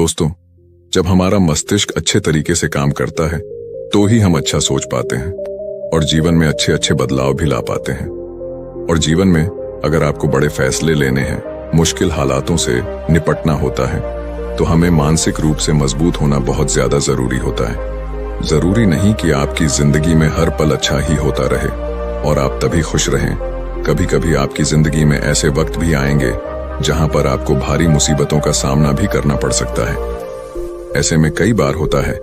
दोस्तों, जब हमारा मस्तिष्क अच्छे तरीके से काम करता है तो ही हम अच्छा सोच पाते हैं और जीवन में अच्छे अच्छे बदलाव भी ला पाते हैं। और जीवन में अगर आपको बड़े फैसले लेने हैं, मुश्किल हालातों से निपटना होता है, तो हमें मानसिक रूप से मजबूत होना बहुत ज्यादा जरूरी होता है। जरूरी नहीं कि आपकी जिंदगी में हर पल अच्छा ही होता रहे और आप तभी खुश रहें। कभी कभी आपकी जिंदगी में ऐसे वक्त भी आएंगे जहां पर आपको भारी मुसीबतों का सामना भी करना पड़ सकता है। ऐसे में कई बार होता है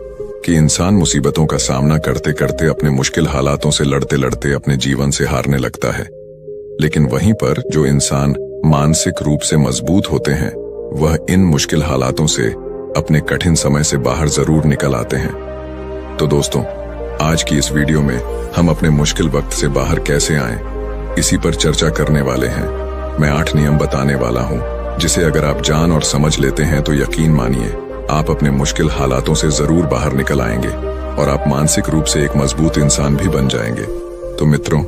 कि इंसान मुसीबतों का सामना करते करते अपने मुश्किल हालातों से लड़ते लड़ते अपने जीवन से हारने लगता है। लेकिन वहीं पर जो इंसान मानसिक रूप से मजबूत होते हैं, वह इन मुश्किल हालातों से अपने कठिन समय से बाहर जरूर निकल आते हैं। तो दोस्तों, आज की इस वीडियो में हम अपने मुश्किल वक्त से बाहर कैसे आएं, इसी पर चर्चा करने वाले हैं। मैं 8 नियम बताने वाला हूं, जिसे अगर आप जान और समझ लेते हैं तो यकीन मानिए आप अपने मुश्किल हालातों से जरूर बाहर निकल आएंगे और आप मानसिक रूप से एक मजबूत इंसान भी बन जाएंगे। तो मित्रों,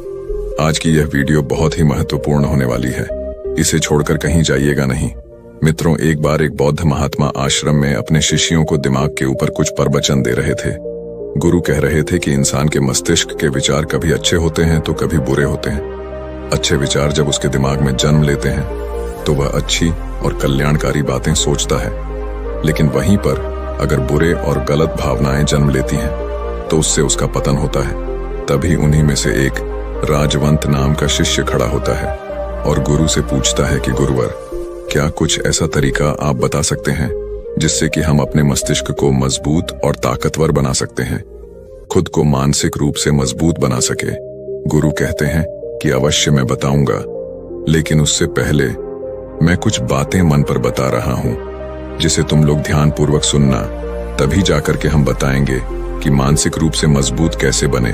आज की यह वीडियो बहुत ही महत्वपूर्ण होने वाली है, इसे छोड़कर कहीं जाइएगा नहीं। मित्रों, एक बार एक बौद्ध महात्मा आश्रम में अपने शिष्यों को दिमाग के ऊपर कुछ प्रवचन दे रहे थे। गुरु कह रहे थे कि इंसान के मस्तिष्क के विचार कभी अच्छे होते हैं तो कभी बुरे होते हैं। अच्छे विचार जब उसके दिमाग में जन्म लेते हैं तो वह अच्छी और कल्याणकारी बातें सोचता है, लेकिन वहीं पर अगर बुरे और गलत भावनाएं जन्म लेती हैं तो उससे उसका पतन होता है। तभी उन्हीं में से एक राजवंत नाम का शिष्य खड़ा होता है और गुरु से पूछता है कि गुरुवर, क्या कुछ ऐसा तरीका आप बता सकते हैं जिससे कि हम अपने मस्तिष्क को मजबूत और ताकतवर बना सकते हैं, खुद को मानसिक रूप से मजबूत बना सके। गुरु कहते हैं कि अवश्य मैं बताऊंगा, लेकिन उससे पहले मैं कुछ बातें मन पर बता रहा हूं जिसे तुम लोग ध्यानपूर्वक सुनना। तभी जाकर के हम बताएंगे कि मानसिक रूप से मजबूत कैसे बने।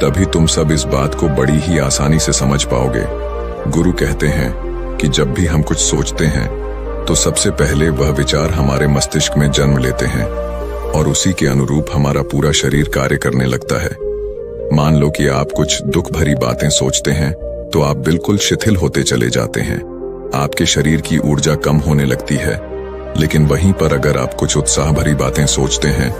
तभी तुम सब इस बात को बड़ी ही आसानी से समझ पाओगे। गुरु कहते हैं कि जब भी हम कुछ सोचते हैं तो सबसे पहले वह विचार हमारे मस्तिष्क में जन्म लेते हैं और उसी के अनुरूप हमारा पूरा शरीर कार्य करने लगता है। मान लो कि आप कुछ दुख भरी बातें सोचते हैं तो आप बिल्कुल शिथिल होते चले जाते हैं, आपके शरीर की ऊर्जा कम होने लगती है। लेकिन वहीं पर अगर आप कुछ उत्साह भरी बातें सोचते हैं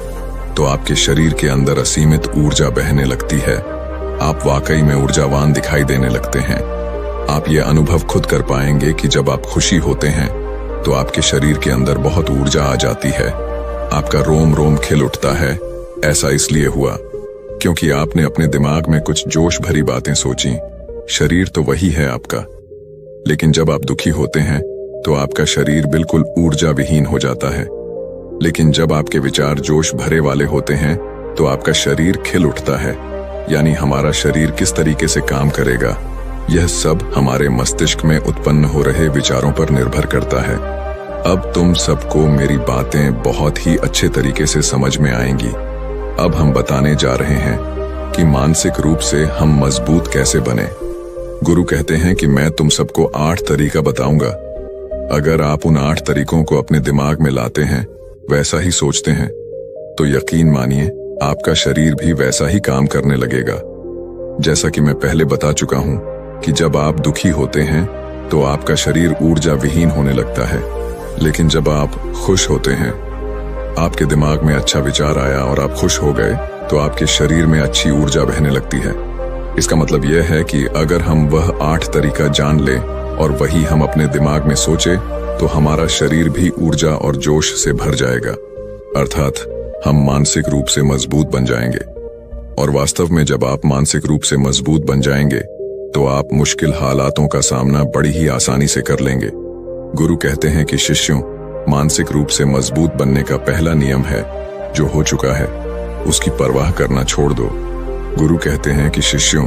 तो आपके शरीर के अंदर असीमित ऊर्जा बहने लगती है। आप वाकई में ऊर्जावान दिखाई देने लगते हैं। आप ये अनुभव खुद कर पाएंगे कि जब आप खुशी होते हैं तो आपके शरीर के अंदर बहुत ऊर्जा आ जाती है, आपका रोम रोम खिल उठता है। ऐसा इसलिए हुआ क्योंकि आपने अपने दिमाग में कुछ जोश भरी बातें सोची। शरीर तो वही है आपका, लेकिन जब आप दुखी होते हैं तो आपका शरीर बिल्कुल ऊर्जा विहीन हो जाता है। लेकिन जब आपके विचार जोश भरे वाले होते हैं तो आपका शरीर खिल उठता है। यानी हमारा शरीर किस तरीके से काम करेगा, यह सब हमारे मस्तिष्क में उत्पन्न हो रहे विचारों पर निर्भर करता है। अब तुम सबको मेरी बातें बहुत ही अच्छे तरीके से समझ में आएंगी। अब हम बताने जा रहे हैं कि मानसिक रूप से हम मजबूत कैसे बने। गुरु कहते हैं कि मैं तुम सबको 8 तरीका बताऊंगा। अगर आप उन 8 तरीकों को अपने दिमाग में लाते हैं, वैसा ही सोचते हैं, तो यकीन मानिए आपका शरीर भी वैसा ही काम करने लगेगा। जैसा कि मैं पहले बता चुका हूं कि जब आप दुखी होते हैं तो आपका शरीर ऊर्जा विहीन होने लगता है, लेकिन जब आप खुश होते हैं, आपके दिमाग में अच्छा विचार आया और आप खुश हो गए, तो आपके शरीर में अच्छी ऊर्जा बहने लगती है। इसका मतलब यह है कि अगर हम वह 8 तरीका जान लें और वही हम अपने दिमाग में सोचे तो हमारा शरीर भी ऊर्जा और जोश से भर जाएगा, अर्थात हम मानसिक रूप से मजबूत बन जाएंगे। और वास्तव में जब आप मानसिक रूप से मजबूत बन जाएंगे तो आप मुश्किल हालातों का सामना बड़ी ही आसानी से कर लेंगे। गुरु कहते हैं कि शिष्यों, मानसिक रूप से मजबूत बनने का पहला नियम है, जो हो चुका है उसकी परवाह करना छोड़ दो। गुरु कहते हैं कि शिष्यों,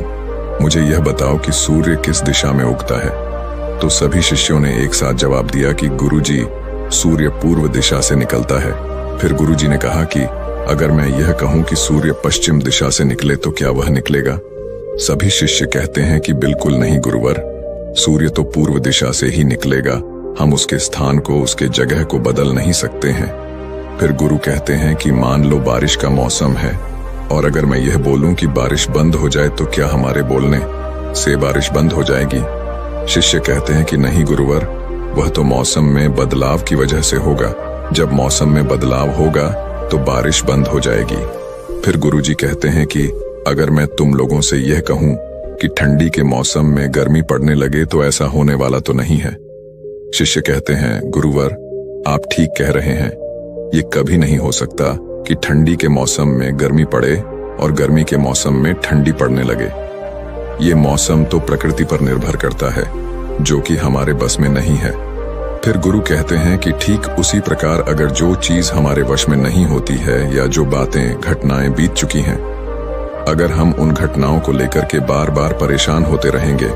मुझे यह बताओ कि सूर्य किस दिशा में उगता है। तो सभी शिष्यों ने एक साथ जवाब दिया कि गुरुजी, सूर्य पूर्व दिशा से निकलता है। फिर गुरुजी ने कहा कि अगर मैं यह कहूं कि सूर्य पश्चिम दिशा से निकले तो क्या वह निकलेगा? सभी शिष्य कहते हैं कि बिल्कुल नहीं गुरुवर, सूर्य तो पूर्व दिशा से ही निकलेगा, हम उसके स्थान को, उसके जगह को बदल नहीं सकते हैं। फिर गुरु कहते हैं कि मान लो बारिश का मौसम है और अगर मैं यह बोलूं कि बारिश बंद हो जाए तो क्या हमारे बोलने से बारिश बंद हो जाएगी? शिष्य कहते हैं कि नहीं गुरुवर, वह तो मौसम में बदलाव की वजह से होगा, जब मौसम में बदलाव होगा तो बारिश बंद हो जाएगी। फिर गुरुजी कहते हैं कि अगर मैं तुम लोगों से यह कहूं कि ठंडी के मौसम में गर्मी पड़ने लगे तो ऐसा होने वाला तो नहीं है। शिष्य कहते हैं, गुरुवर आप ठीक कह रहे हैं, ये कभी नहीं हो सकता कि ठंडी के मौसम में गर्मी पड़े और गर्मी के मौसम में ठंडी पड़ने लगे। ये मौसम तो प्रकृति पर निर्भर करता है, जो कि हमारे बस में नहीं है। फिर गुरु कहते हैं कि ठीक उसी प्रकार अगर जो चीज हमारे वश में नहीं होती है या जो बातें घटनाएं बीत चुकी हैं, अगर हम उन घटनाओं को लेकर के बार बार परेशान होते रहेंगे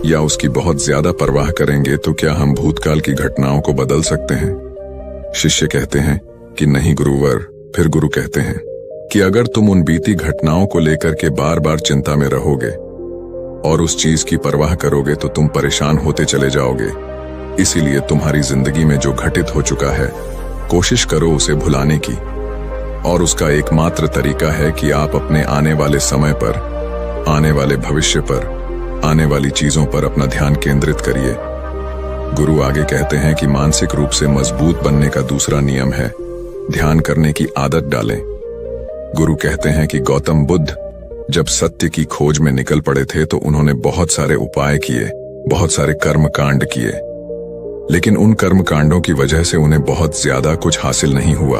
या उसकी बहुत ज्यादा परवाह करेंगे तो क्या हम भूतकाल की घटनाओं को बदल सकते हैं? शिष्य कहते हैं कि नहीं गुरुवर। फिर गुरु कहते हैं कि अगर तुम उन बीती घटनाओं को लेकर के बार बार चिंता में रहोगे और उस चीज की परवाह करोगे तो तुम परेशान होते चले जाओगे। इसीलिए तुम्हारी जिंदगी में जो घटित हो चुका है, कोशिश करो उसे भुलाने की, और उसका एकमात्र तरीका है कि आप अपने आने वाले समय पर, आने वाले भविष्य पर, आने वाली चीजों पर अपना ध्यान केंद्रित करिए। गुरु आगे कहते हैं कि मानसिक रूप से मजबूत बनने का दूसरा नियम है ध्यान करने की आदत डालें। गुरु कहते हैं कि गौतम बुद्ध जब सत्य की खोज में निकल पड़े थे तो उन्होंने बहुत सारे उपाय किए, बहुत सारे कर्म कांड किए, लेकिन उन कर्म कांडों की वजह से उन्हें बहुत ज्यादा कुछ हासिल नहीं हुआ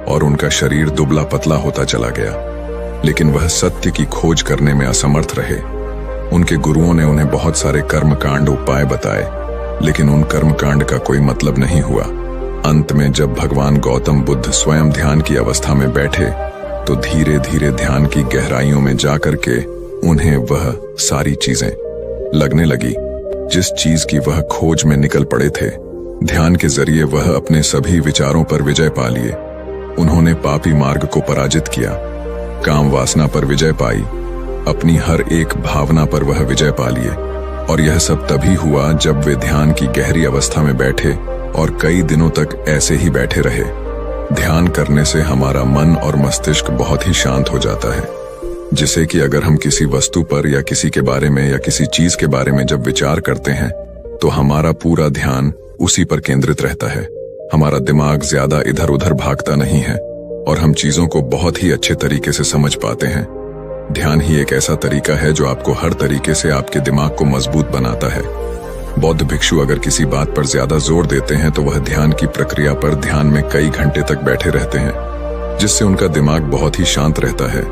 और उनका शरीर दुबला पतला होता चला गया। लेकिन वह सत्य की खोज करने में असमर्थ रहे। उनके गुरुओं ने उन्हें बहुत सारे कर्म कांड उपाय बताए, लेकिन उन कर्म कांड का कोई मतलब नहीं हुआ। अंत में जब भगवान गौतम बुद्ध स्वयं ध्यान की अवस्था में बैठे तो धीरे धीरे ध्यान की गहराइयों में जाकर के उन्हें वह सारी चीजें लगने लगी जिस चीज की वह खोज में निकल पड़े थे। ध्यान के जरिए वह अपने सभी विचारों पर विजय पा लिए। उन्होंने पापी मार्ग को पराजित किया, काम वासना पर विजय पाई, अपनी हर एक भावना पर वह विजय पा लिए। और यह सब तभी हुआ जब वे ध्यान की गहरी अवस्था में बैठे और कई दिनों तक ऐसे ही बैठे रहे। ध्यान करने से हमारा मन और मस्तिष्क बहुत ही शांत हो जाता है, जिसे कि अगर हम किसी वस्तु पर या किसी के बारे में या किसी चीज के बारे में जब विचार करते हैं तो हमारा पूरा ध्यान उसी पर केंद्रित रहता है। हमारा दिमाग ज्यादा इधर उधर भागता नहीं है और हम चीजों को बहुत ही अच्छे तरीके से समझ पाते हैं। ध्यान ही एक ऐसा तरीका है जो आपको हर तरीके से आपके दिमाग को मजबूत बनाता है। बौद्ध भिक्षु अगर किसी बात पर ज्यादा जोर देते हैं तो वह ध्यान की प्रक्रिया पर ध्यान में कई घंटे तक बैठे रहते हैं, जिससे उनका दिमाग बहुत ही शांत रहता है,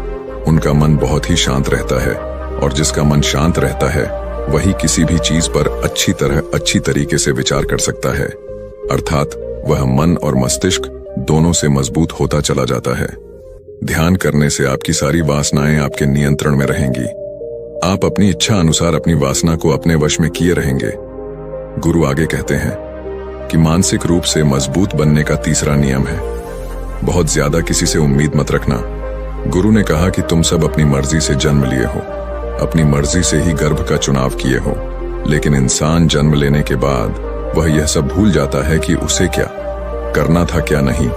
उनका मन बहुत ही शांत रहता है। और जिसका मन शांत रहता है वही किसी भी चीज पर अच्छी तरीके से विचार कर सकता है, अर्थात वह मन और मस्तिष्क दोनों से मजबूत होता चला जाता है। ध्यान करने से आपकी सारी वासनाएं आपके नियंत्रण में रहेंगी। आप अपनी इच्छा अनुसार अपनी वासना को अपने वश में किए रहेंगे। गुरु आगे कहते हैं कि मानसिक रूप से मजबूत बनने का तीसरा नियम है बहुत ज्यादा किसी से उम्मीद मत रखना। गुरु ने कहा कि तुम सब अपनी मर्जी से जन्म लिए हो, अपनी मर्जी से ही गर्भ का चुनाव किए हो, लेकिन इंसान जन्म लेने के बाद वह यह सब भूल जाता है कि उसे क्या करना था क्या नहीं,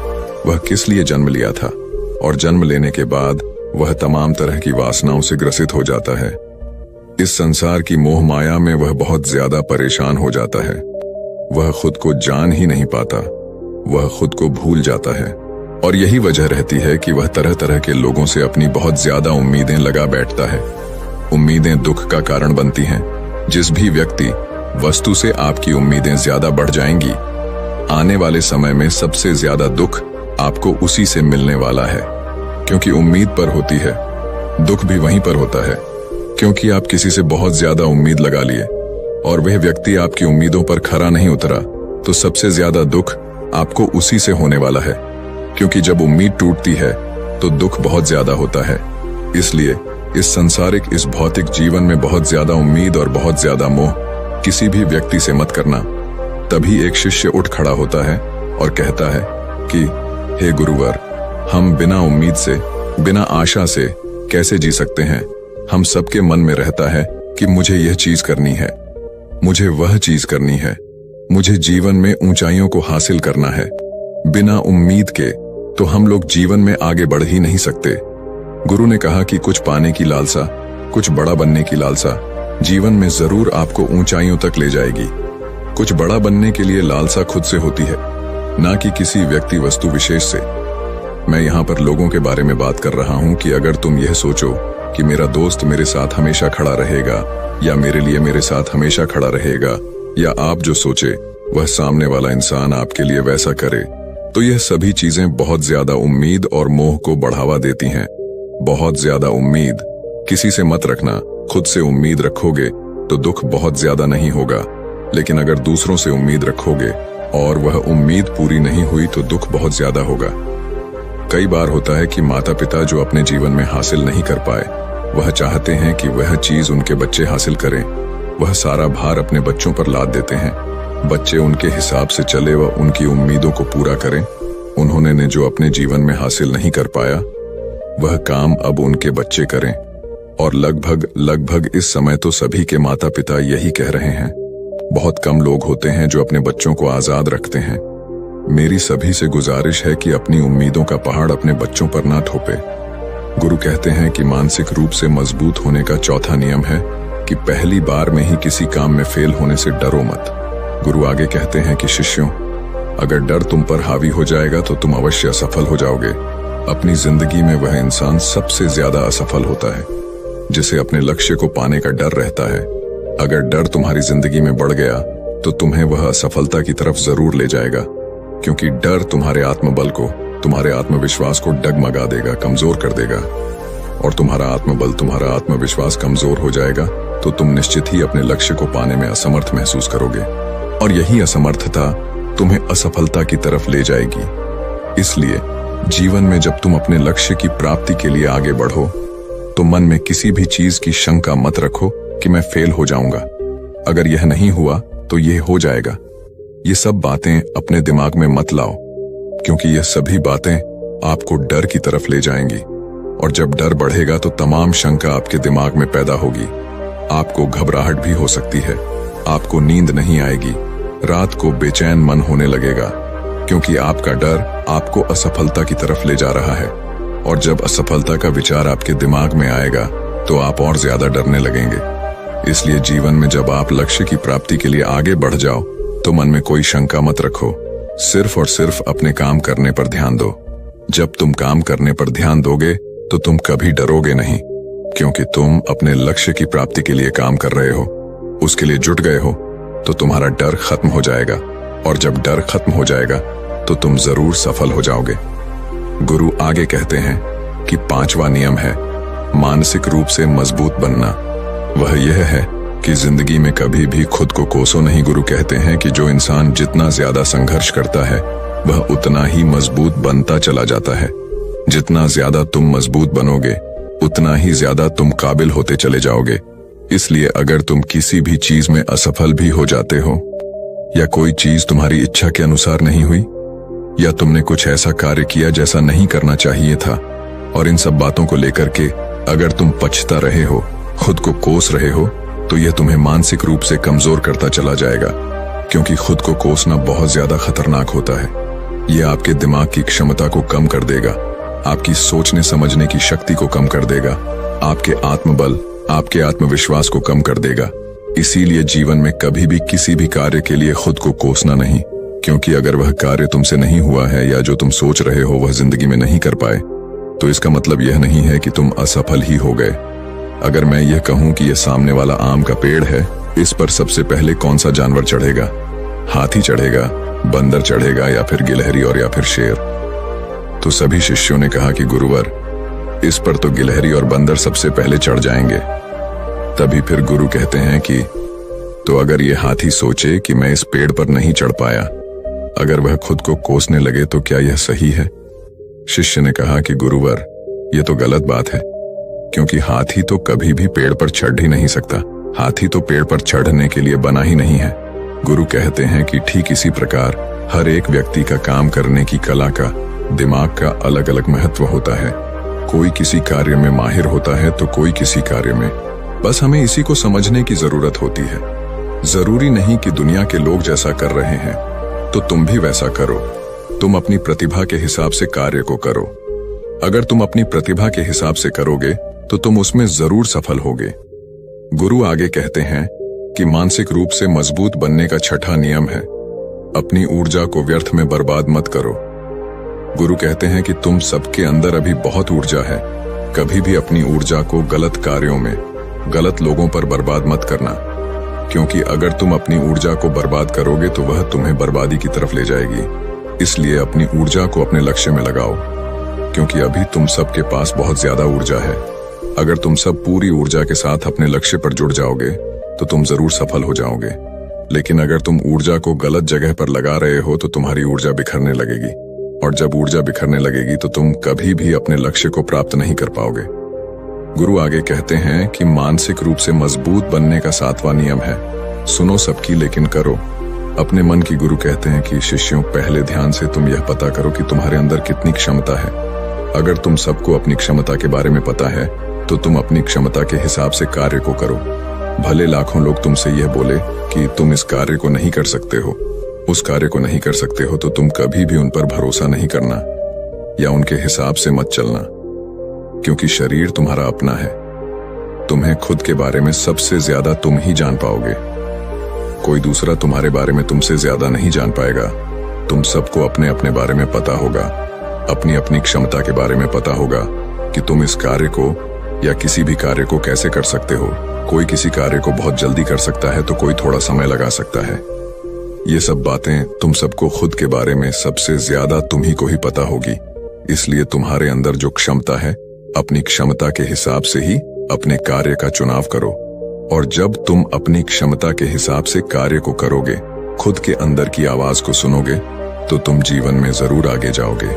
वह किस लिए जन्म लिया था। और जन्म लेने के बाद वह तमाम तरह की वासनाओं से ग्रसित हो जाता है। इस संसार की मोह माया में वह बहुत ज्यादा परेशान हो जाता है। वह खुद को जान ही नहीं पाता, वह खुद को भूल जाता है। और यही वजह रहती है कि वह तरह तरह के लोगों से अपनी बहुत ज्यादा उम्मीदें लगा बैठता है। उम्मीदें दुख का कारण बनती हैं। जिस भी व्यक्ति वस्तु से आपकी उम्मीदें ज्यादा बढ़ जाएंगी, आने वाले समय में सबसे ज्यादा दुख आपको उसी से मिलने वाला है, क्योंकि उम्मीद पर होती है। दुख भी वहीं पर होता है, क्योंकि आप किसी से बहुत ज्यादा उम्मीद लगा लिए और वह व्यक्ति आपकी उम्मीदों पर खरा नहीं उतरा, तो सबसे ज्यादा दुख आपको उसी से होने वाला है, क्योंकि जब उम्मीद टूटती है तो दुख बहुत ज्यादा होता है। इसलिए इस संसारिक, इस भौतिक जीवन में बहुत ज्यादा उम्मीद और बहुत ज्यादा मोह किसी भी व्यक्ति से मत करना। तभी एक शिष्य उठ खड़ा होता है और कहता है कि हे गुरुवर, हम बिना उम्मीद से, बिना आशा से कैसे जी सकते हैं। हम सबके मन में रहता है कि मुझे यह चीज करनी है, मुझे वह चीज करनी है, मुझे जीवन में ऊंचाइयों को हासिल करना है। बिना उम्मीद के तो हम लोग जीवन में आगे बढ़ ही नहीं सकते। गुरु ने कहा कि कुछ पाने की लालसा, कुछ बड़ा बनने की लालसा जीवन में जरूर आपको ऊंचाइयों तक ले जाएगी। कुछ बड़ा बनने के लिए लालसा खुद से होती है, ना कि किसी व्यक्ति वस्तु विशेष से। मैं यहाँ पर लोगों के बारे में बात कर रहा हूँ कि अगर तुम यह सोचो कि मेरा दोस्त मेरे साथ हमेशा खड़ा रहेगा या मेरे लिए मेरे साथ हमेशा खड़ा रहेगा, या आप जो सोचे वह सामने वाला इंसान आपके लिए वैसा करे, तो यह सभी चीजें बहुत ज्यादा उम्मीद और मोह को बढ़ावा देती हैं। बहुत ज्यादा उम्मीद किसी से मत रखना। खुद से उम्मीद रखोगे तो दुख बहुत ज्यादा नहीं होगा, लेकिन अगर दूसरों से उम्मीद रखोगे और वह उम्मीद पूरी नहीं हुई तो दुख बहुत ज्यादा होगा। कई बार होता है कि माता पिता जो अपने जीवन में हासिल नहीं कर पाए, वह चाहते हैं कि वह चीज उनके बच्चे हासिल करें। वह सारा भार अपने बच्चों पर लाद देते हैं। बच्चे उनके हिसाब से चले व उनकी उम्मीदों को पूरा करें। उन्होंने ने जो अपने जीवन में हासिल नहीं कर पाया, वह काम अब उनके बच्चे करें। और लगभग इस समय तो सभी के माता पिता यही कह रहे हैं। बहुत कम लोग होते हैं जो अपने बच्चों को आजाद रखते हैं। मेरी सभी से गुजारिश है कि अपनी उम्मीदों का पहाड़ अपने बच्चों पर ना थोपे। गुरु कहते हैं कि मानसिक रूप से मजबूत होने का चौथा नियम है कि पहली बार में ही किसी काम में फेल होने से डरो मत। गुरु आगे कहते हैं कि शिष्यों, अगर डर तुम पर हावी हो जाएगा तो तुम अवश्य असफल हो जाओगे। अपनी जिंदगी में वह इंसान सबसे ज्यादा असफल होता है जिसे अपने लक्ष्य को पाने का डर रहता है। अगर डर तुम्हारी जिंदगी में बढ़ गया तो तुम्हें वह असफलता की तरफ जरूर ले जाएगा, क्योंकि डर तुम्हारे आत्मबल को, तुम्हारे आत्मविश्वास को डगमगा देगा, कमजोर कर देगा। और तुम्हारा आत्मबल, तुम्हारा आत्मविश्वास कमजोर हो जाएगा तो तुम निश्चित ही अपने लक्ष्य को पाने में असमर्थ महसूस करोगे, और यही असमर्थता तुम्हें असफलता की तरफ ले जाएगी। इसलिए जीवन में जब तुम अपने लक्ष्य की प्राप्ति के लिए आगे बढ़ो तो मन में किसी भी चीज की शंका मत रखो कि मैं फेल हो जाऊंगा। अगर यह नहीं हुआ तो यह हो जाएगा। ये सब बातें अपने दिमाग में मत लाओ, क्योंकि यह सभी बातें आपको डर की तरफ ले जाएंगी। और जब डर बढ़ेगा तो तमाम शंका आपके दिमाग में पैदा होगी। आपको घबराहट भी हो सकती है, आपको नींद नहीं आएगी, रात को बेचैन मन होने लगेगा, क्योंकि आपका डर आपको असफलता की तरफ ले जा रहा है। और जब असफलता का विचार आपके दिमाग में आएगा तो आप और ज्यादा डरने लगेंगे। इसलिए जीवन में जब आप लक्ष्य की प्राप्ति के लिए आगे बढ़ जाओ तो मन में कोई शंका मत रखो, सिर्फ और सिर्फ अपने काम करने पर ध्यान दो। जब तुम काम करने पर ध्यान दोगे तो तुम कभी डरोगे नहीं, क्योंकि तुम अपने लक्ष्य की प्राप्ति के लिए काम कर रहे हो, उसके लिए जुट गए हो। तो तुम्हारा डर खत्म हो जाएगा, और जब डर खत्म हो जाएगा तो तुम जरूर सफल हो जाओगे। गुरु आगे कहते हैं कि पांचवा नियम है मानसिक रूप से मजबूत बनना। वह यह है कि जिंदगी में कभी भी खुद को कोसो नहीं। गुरु कहते हैं कि जो इंसान जितना ज्यादा संघर्ष करता है वह उतना ही मजबूत बनता चला जाता है। जितना ज्यादा तुम मजबूत बनोगे उतना ही ज्यादा तुम काबिल होते चले जाओगे। इसलिए अगर तुम किसी भी चीज में असफल भी हो जाते हो, या कोई चीज तुम्हारी इच्छा के अनुसार नहीं हुई, या तुमने कुछ ऐसा कार्य किया जैसा नहीं करना चाहिए था, और इन सब बातों को लेकर के अगर तुम पछता रहे हो, खुद को कोस रहे हो, तो यह तुम्हें मानसिक रूप से कमजोर करता चला जाएगा, क्योंकि खुद को कोसना बहुत ज्यादा खतरनाक होता है। यह आपके दिमाग की क्षमता को कम कर देगा, आपकी सोचने समझने की शक्ति को कम कर देगा, आपके आत्मबल, आपके आत्मविश्वास को कम कर देगा। इसीलिए जीवन में कभी भी किसी भी कार्य के लिए खुद को कोसना नहीं, क्योंकि अगर वह कार्य तुमसे नहीं हुआ है या जो तुम सोच रहे हो वह जिंदगी में नहीं कर पाए, तो इसका मतलब यह नहीं है कि तुम असफल ही हो गए। अगर मैं यह कहूं कि यह सामने वाला आम का पेड़ है, इस पर सबसे पहले कौन सा जानवर चढ़ेगा? हाथी चढ़ेगा, बंदर चढ़ेगा, या फिर गिलहरी और या फिर शेर? तो सभी शिष्यों ने कहा कि गुरुवर, इस पर तो गिलहरी और बंदर सबसे पहले चढ़ जाएंगे। तभी फिर गुरु कहते हैं कि तो अगर ये हाथी सोचे कि मैं इस पेड़ पर नहीं चढ़ पाया, अगर वह खुद को कोसने लगे तो क्या यह सही है? शिष्य ने कहा कि गुरुवर, यह तो गलत बात है, क्योंकि हाथी तो कभी भी पेड़ पर चढ़ ही नहीं सकता। हाथी तो पेड़ पर चढ़ने के लिए बना ही नहीं है। गुरु कहते हैं कि ठीक इसी प्रकार हर एक व्यक्ति का काम करने की कला का, दिमाग का अलग अलग महत्व होता है। कोई किसी कार्य में माहिर होता है तो कोई किसी कार्य में। बस हमें इसी को समझने की जरूरत होती है। जरूरी नहीं कि दुनिया के लोग जैसा कर रहे हैं तो तुम भी वैसा करो। तुम अपनी प्रतिभा के हिसाब से कार्य को करो। अगर तुम अपनी प्रतिभा के हिसाब से करोगे तो तुम उसमें जरूर सफल होगे। गुरु आगे कहते हैं कि मानसिक रूप से मजबूत बनने का छठा नियम है अपनी ऊर्जा को व्यर्थ में बर्बाद मत करो। गुरु कहते हैं कि तुम सबके अंदर अभी बहुत ऊर्जा है। कभी भी अपनी ऊर्जा को गलत कार्यों में, गलत लोगों पर बर्बाद मत करना, क्योंकि अगर तुम अपनी ऊर्जा को बर्बाद करोगे तो वह तुम्हें बर्बादी की तरफ ले जाएगी। इसलिए अपनी ऊर्जा को अपने लक्ष्य में लगाओ, क्योंकि अभी तुम सबके पास बहुत ज्यादा ऊर्जा है। अगर तुम सब पूरी ऊर्जा के साथ अपने लक्ष्य पर जुड़ जाओगे तो तुम जरूर सफल हो जाओगे। लेकिन अगर तुम ऊर्जा को गलत जगह पर लगा रहे हो तो तुम्हारी ऊर्जा बिखरने लगेगी, और जब ऊर्जा बिखरने लगेगी तो तुम कभी भी अपने लक्ष्य को प्राप्त नहीं कर पाओगे। गुरु आगे कहते हैं कि मानसिक रूप से मजबूत बनने का 7वां नियम है, सुनो सबकी लेकिन करो अपने मन की। गुरु कहते हैं कि शिष्यों, पहले ध्यान से तुम यह पता करो कि तुम्हारे अंदर कितनी क्षमता है। अगर तुम सबको अपनी क्षमता के बारे में पता है तो तुम अपनी क्षमता के हिसाब से कार्य को करो। भले लाखों लोग तुमसे यह बोले कि तुम इस कार्य को नहीं कर सकते हो, उस कार्य को नहीं कर सकते हो, तो तुम कभी भी उन पर भरोसा नहीं करना या उनके हिसाब से मत चलना, क्योंकि शरीर तुम्हारा अपना है। तुम्हें खुद के बारे में सबसे ज्यादा तुम ही जान पाओगे। कोई दूसरा तुम्हारे बारे में तुमसे ज्यादा नहीं जान पाएगा। तुम सबको अपने अपने बारे में पता होगा, अपनी अपनी क्षमता के बारे में पता होगा कि तुम इस कार्य को या किसी भी कार्य को कैसे कर सकते हो। कोई किसी कार्य को बहुत जल्दी कर सकता है तो कोई थोड़ा समय लगा सकता है। ये सब बातें तुम सबको खुद के बारे में सबसे ज्यादा तुम ही को ही पता होगी। इसलिए तुम्हारे अंदर जो क्षमता है, अपनी क्षमता के हिसाब से ही अपने कार्य का चुनाव करो। और जब तुम अपनी क्षमता के हिसाब से कार्य को करोगे, खुद के अंदर की आवाज को सुनोगे, तो तुम जीवन में जरूर आगे जाओगे।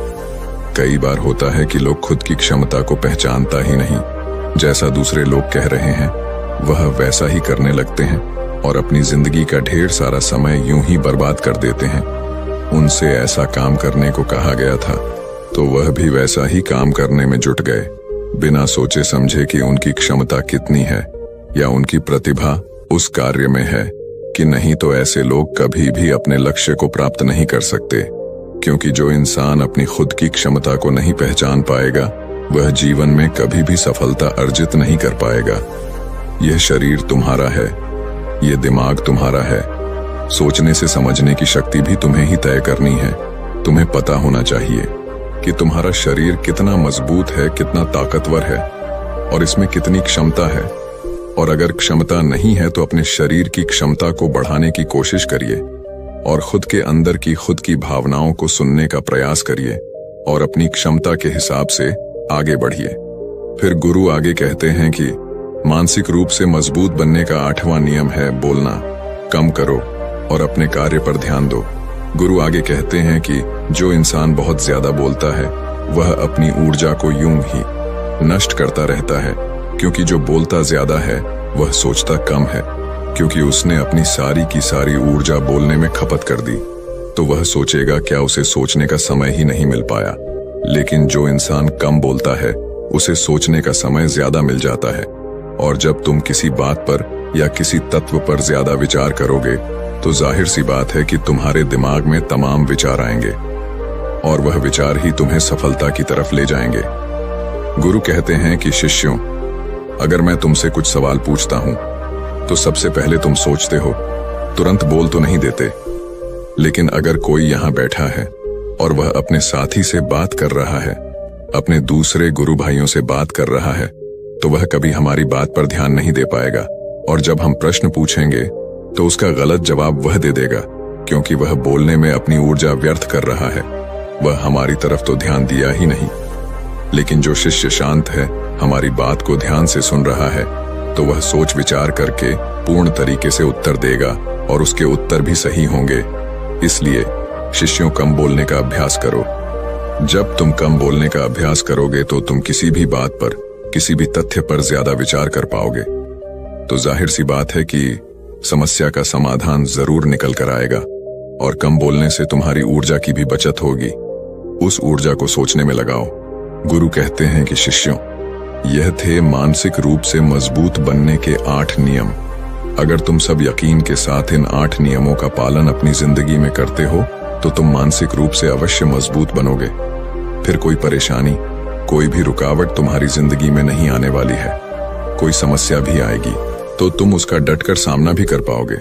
कई बार होता है कि लोग खुद की क्षमता को पहचानता ही नहीं। जैसा दूसरे लोग कह रहे हैं वह वैसा ही करने लगते हैं और अपनी जिंदगी का ढेर सारा समय यूं ही बर्बाद कर देते हैं। उनसे ऐसा काम करने को कहा गया था तो वह भी वैसा ही काम करने में जुट गए, बिना सोचे समझे कि उनकी क्षमता कितनी है या उनकी प्रतिभा उस कार्य में है कि नहीं। तो ऐसे लोग कभी भी अपने लक्ष्य को प्राप्त नहीं कर सकते, क्योंकि जो इंसान अपनी खुद की क्षमता को नहीं पहचान पाएगा वह जीवन में कभी भी सफलता अर्जित नहीं कर पाएगा। यह शरीर तुम्हारा है, यह दिमाग तुम्हारा है। सोचने से समझने की शक्ति भी तुम्हें ही तय करनी है। तुम्हें पता होना चाहिए कि तुम्हारा शरीर कितना मजबूत है, कितना ताकतवर है और इसमें कितनी क्षमता है। और अगर क्षमता नहीं है तो अपने शरीर की क्षमता को बढ़ाने की कोशिश करिए और खुद के अंदर की खुद की भावनाओं को सुनने का प्रयास करिए और अपनी क्षमता के हिसाब से आगे बढ़िए। फिर गुरु आगे कहते हैं कि मानसिक रूप से मजबूत बनने का 8वां नियम है, बोलना कम करो और अपने कार्य पर ध्यान दो। गुरु आगे कहते हैं कि जो इंसान बहुत ज्यादा बोलता है वह अपनी ऊर्जा को यूं ही नष्ट करता रहता है, क्योंकि जो बोलता ज्यादा है वह सोचता कम है, क्योंकि उसने अपनी सारी की सारी ऊर्जा बोलने में खपत कर दी। तो वह सोचेगा क्या उसे सोचने का समय ही नहीं मिल पाया। लेकिन जो इंसान कम बोलता है उसे सोचने का समय ज्यादा मिल जाता है। और जब तुम किसी बात पर या किसी तत्व पर ज्यादा विचार करोगे तो जाहिर सी बात है कि तुम्हारे दिमाग में तमाम विचार आएंगे और वह विचार ही तुम्हें सफलता की तरफ ले जाएंगे। गुरु कहते हैं कि शिष्यों, अगर मैं तुमसे कुछ सवाल पूछता हूं तो सबसे पहले तुम सोचते हो, तुरंत बोल तो नहीं देते। लेकिन अगर कोई यहां बैठा है और वह अपने साथी से बात कर रहा है, अपने दूसरे गुरु भाइयों से बात कर रहा है, तो वह कभी हमारी बात पर ध्यान नहीं दे पाएगा। और जब हम प्रश्न पूछेंगे तो उसका गलत जवाब वह दे देगा, क्योंकि वह बोलने में अपनी ऊर्जा व्यर्थ कर रहा है। वह हमारी तरफ तो ध्यान दिया ही नहीं। लेकिन जो शिष्य शांत है, हमारी बात को ध्यान से सुन रहा है, तो वह सोच विचार करके पूर्ण तरीके से उत्तर देगा और उसके उत्तर भी सही होंगे। इसलिए शिष्यों, कम बोलने का अभ्यास करो। जब तुम कम बोलने का अभ्यास करोगे तो तुम किसी भी बात पर, किसी भी तथ्य पर ज्यादा विचार कर पाओगे। तो जाहिर सी बात है कि समस्या का समाधान जरूर निकल कर आएगा और कम बोलने से तुम्हारी ऊर्जा की भी बचत होगी। उस ऊर्जा को सोचने में लगाओ। गुरु कहते हैं कि शिष्यों, यह थे मानसिक रूप से मजबूत बनने के 8 नियम। अगर तुम सब यकीन के साथ इन 8 नियमों का पालन अपनी जिंदगी में करते हो तो तुम मानसिक रूप से अवश्य मजबूत बनोगे। फिर कोई परेशानी, कोई भी रुकावट तुम्हारी जिंदगी में नहीं आने वाली है। कोई समस्या भी आएगी तो तुम उसका डटकर सामना भी कर पाओगे।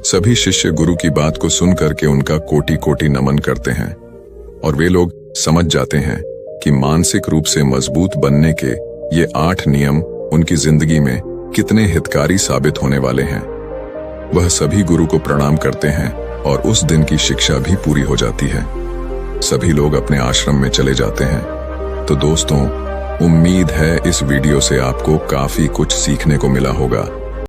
सभी शिष्य गुरु की बात को सुन करके उनका कोटि कोटि नमन करते हैं और वे लोग समझ जाते हैं कि मानसिक रूप से मजबूत बनने के ये 8 नियम उनकी जिंदगी में कितने हितकारी साबित होने वाले हैं। वह सभी गुरु को प्रणाम करते हैं और उस दिन की शिक्षा भी पूरी हो जाती है। सभी लोग अपने आश्रम में चले जाते हैं। तो दोस्तों, उम्मीद है इस वीडियो से आपको काफी कुछ सीखने को मिला होगा।